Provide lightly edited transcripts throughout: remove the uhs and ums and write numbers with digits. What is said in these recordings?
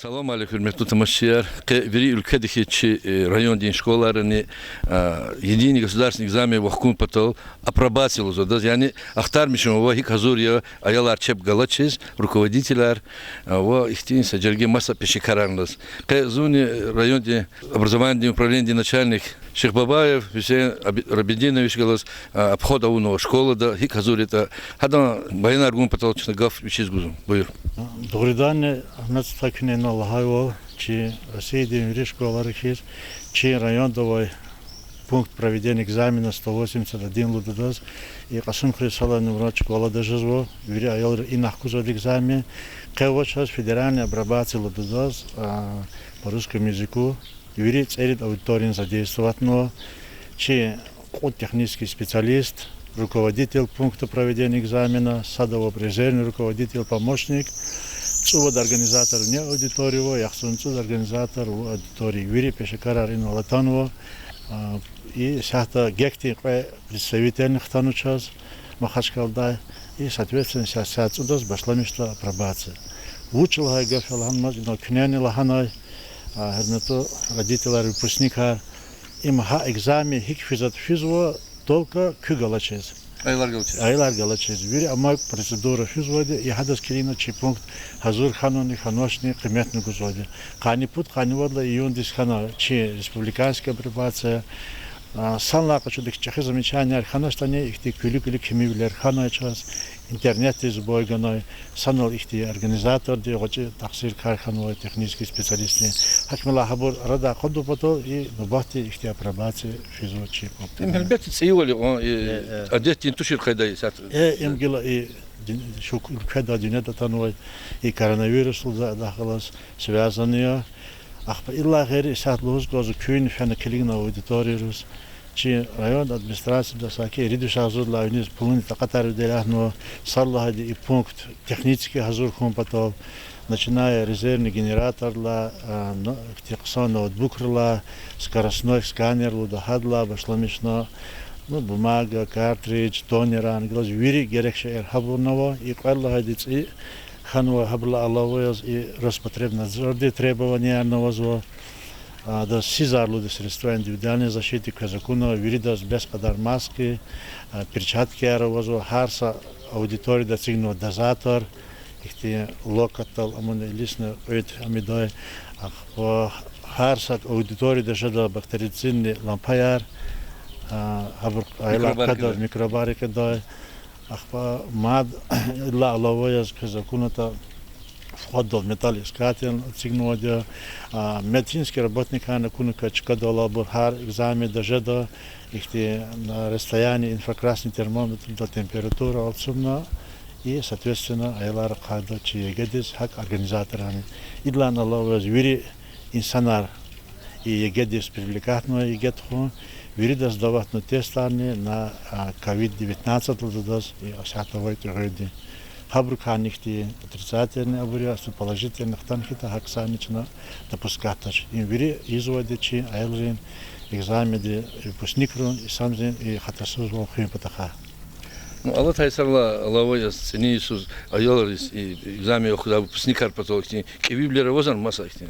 Салам алейкум, hürmetli тамашчиер. Вери ülkedeki районные школы единый государственный экзамен вахкун потол апробациялы зодаз. Yani ахтармишим ва хик хазурия аялар чеп галачиз руководителер ва ихтин саджерге масса пешикаранлас. Зуни районде образование управление начальник Шейх Бабаев, Хусейн Рабидинович галас обхода уно школа да хик хазурия хада баян аргун потолчный гав вичиз гузум. Buyur. Добрий день, Нацтакіне налагаю, чи Российские высшие школы чи районовый пункт проведения экзамена 181 лудодаз и Касым Хрисала номер школа дежезво, вери айол и нахкузод экзамен, кого сейчас федеральная апробация лудодаз по русскому языку, вери целит аудиторию задействовать, но чи технический специалист, руководитель пункта проведения экзамена, садово-призерный руководитель, помощник, цувод организатор не аудиторию, яхсунцуд организатор аудитории, вири пешекарар ин латанова и сяхта гекти представительных танучас махачкалда и соответственно сейчас удас башламишта апробация. Учил гайгафалхан но княни лаханай хернето родителя выпускника им экзамен хик физат физво только кюгалачез. Aylar галачез. Вири ама процедура физводи и хадас кирина чи пункт хазур хануни ханошни кыметни гузоди. Кани пут кани водла июн дисхана чи республиканская апробация. Санлака чудик чахи замечания ханаштане ихти күлі кемивлер хана час интернет из бойганой санал ихти организатор ди гочи таксир кархановой технический специалист. Хакмила хабур рада ходу пото и нубахти ихти апробация физочи. Elbette seyvali o adet tuşir kayda sat. Имгила и шук када дюнета таной и коронавирус дахалас связанные. Ах, илла гери сат луз гоз кюн фана килигна аудиториус. Чи район администрации да саки риду шазуд лавниз пулни такатар делахно саллахади и пункт технический хазур компатов, начиная резервный генератор ла, техсон ноутбук ла, скоростной сканер лудахадла, башламишно, бумага, картридж, тонеран, глаз вири герекше хабурново и каллахади ци ханва хабла аллахояз и Роспотребнадзор требования новозво. Да сизарлуды средства индивидуальной защиты к закону, виридас без подар маски, перчатки аэровозу, харса аудитории да цигну дозатор, ихти локатал амуне лисне ойт амидой, харса аудитории да жада бактерицинни лампаяр, айлакада микробарика дай, мад илла аллавояз к закону входил металлоискатель, цигнодия, медицинский работник, кунука чекадола бурхар, экзамен даже до их на расстоянии инфракрасный термометр до температуры отсюда и соответственно айлар када чиегедис хак организаторами. Идлан аллах вири инсанар и егедис привлекательно егетху вири да сдавать на тестарни на COVID-19 лудос и осятовой трагедии. Хабруканихти отрицательные абуриасы положительных танхита хаксанична допускатач. Им вири изводичи айлжин экзамены выпускникрун и самзин и хатасуз волхим патаха. Ну Allah taysarla Allah'a seni sus ayollarız examen okuda выпускникар потолки кевиблere возан маса ихти.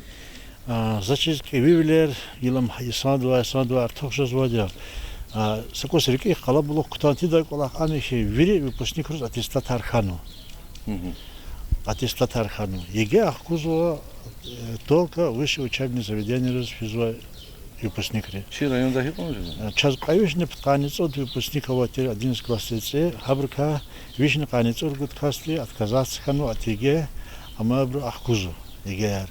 Значит кевиблер илам исандва артохшыз водя. Сакос реки халабулук кутантида колах анихи вири выпускникрус аттестат архану. Аттестат архану. Еге ахкузова только высшее учебное заведение физо выпускникри. Чи районда хипомжи? Час каюшне тканиц от выпускников 11 классе хабрка вишне тканиц от гудкасли отказаться хану от еге амабру ахкузу егер.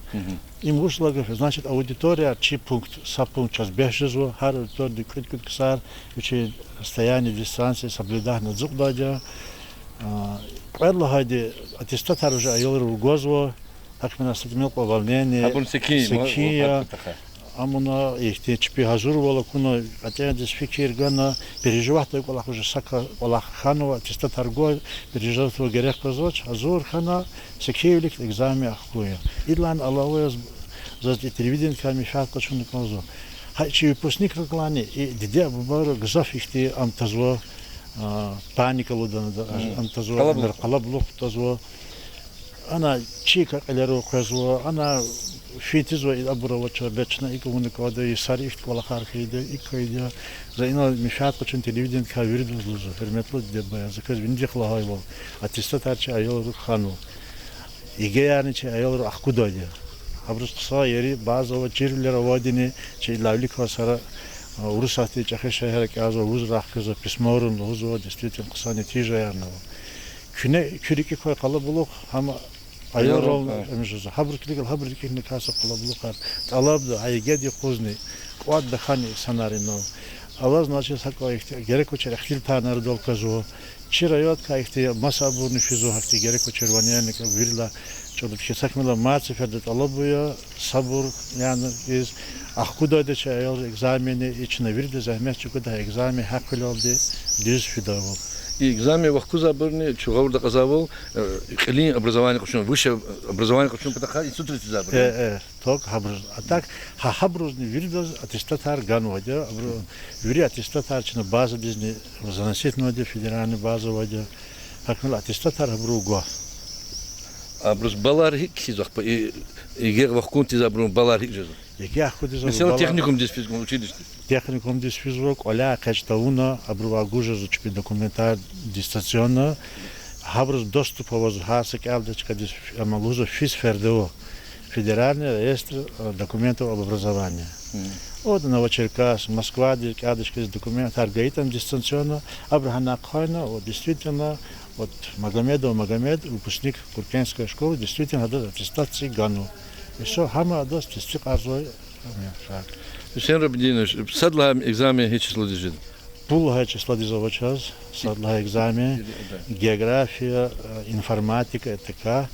Им вышло, значит, аудитория чи пункт сапункт час бешезу хар аудитория критик ксар учи расстояние дистанции соблюдать надзор дадя. Предлагали аттестат уже айолер угозво, так мы нас отмел волнение. Секия, амуна их те чпи хазурвала куно, хотя здесь фикир гана переживать только лах уже сака лах ханова аттестат арго переживать его грех позоч, азур хана секиевлик экзамен ахкуя. Идлан аллахуя за телевидение камишат кочун козо. Хачи выпускник рекланы и дидя бубар гзаф их те амтазво паника лудана амтазво қалаблуқ тазво ана чика қалеру қазво ана фитиз ва абурова чабечна и комуникада и сарифт кола хархиде и кайда за ина мишат кочун телевиден кавирд лузу ферметло дебая заказ винди хлахайло атистат арчи айол хану иге yani чи айол ахкудоде абрус кса ери базова чирлер авадини чи лавлик васара урусахти чахе шахар казо уз рахказа писморун лузу действительно ксани тижаярно küne küriki koy kalabalık ama ayar ol emjuz habriklik ne kasa kalabalık talabdı ay gedi kuzni quad da khani sanarino Allah значит sakay gerek uçer xil tanar dol kazo çirayot kayfti masabur nüfuzu hakti gerek uçer vanyanlık virla çoluk sakmala maçı ferdet alabuya sabur yani biz ahkuda da çayol egzameni içine virde zahmet çünkü da egzami haklı oldu düz fidavol И экзамен вахку заборни, чугаур да казавол, клин образование кучун, высшее образование кучун патаха и сутрити заборни. Так хабруз. А так хабруз не вирдоз аттестатар ганвадя, абру вири аттестатар чина база бизни заносительная федеральная база вадя. Hakmel аттестатар абру го. Абрус балар хизах и гер вахкун ти забрун балар хижез. Яки ахуди за. Mesela техникум дис физкум училище. Техникум дис физрок, оля качтауна, абру агужа за чпи документар дистанционно. Хабруз доступ воз хасак алдачка дис амалуза физ фердео. Федеральный реестр документов об образовании. Вот Новочеркасск, Москва, адочка из документов, аргаитам дистанционно, Абрахана Кхайна, вот действительно, вот Магомед, выпускник Куркенской школы, действительно дает аттестации гану. И все, хама даст тестик арзой. Hüseyin Rabidinoviç, sadla egzamin hiç число дежит. Пулга число дизовочас, садла экзамен, география, информатика, ЭТК.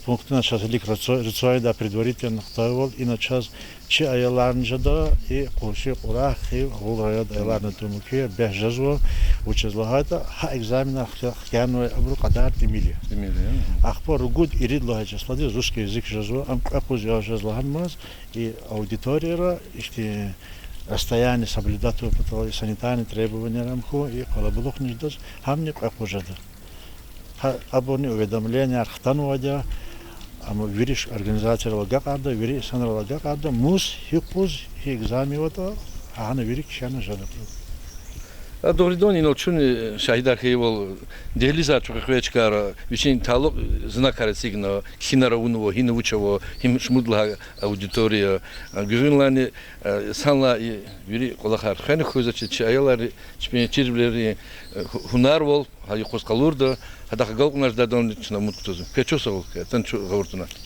Пункты на час лик рецоида предварительно хтавол и на час чи аяларнжада и курси урахи гулраяд аяларна тумуки бехжазво учезлагата ха экзамена хяну абру кадар тимили. Ахпор гуд иридло числади русский язык жазво амкапуз я жазлаганмаз и аудитория ихти расстояние соблюдать санитарные требования рамху и колобулох ниждас хамни капужада. Абони уведомления архтан вадя, ама вириш организация лагакада, вириш санра лагакада, мус хипуз экзамивата, а на вирик шана жадат. А добридон иночун шахидар хейвол дехлиза чухвечкара вичин талок знакара сигна хинара унво хинучево хим шмудла аудитория гюринлани санла вири колахар хани хозачи чаялар чпенчирблери хунар вол хай коскалурда хадах галкунаш дадон чна муттуз печосол тан чу гавуртуна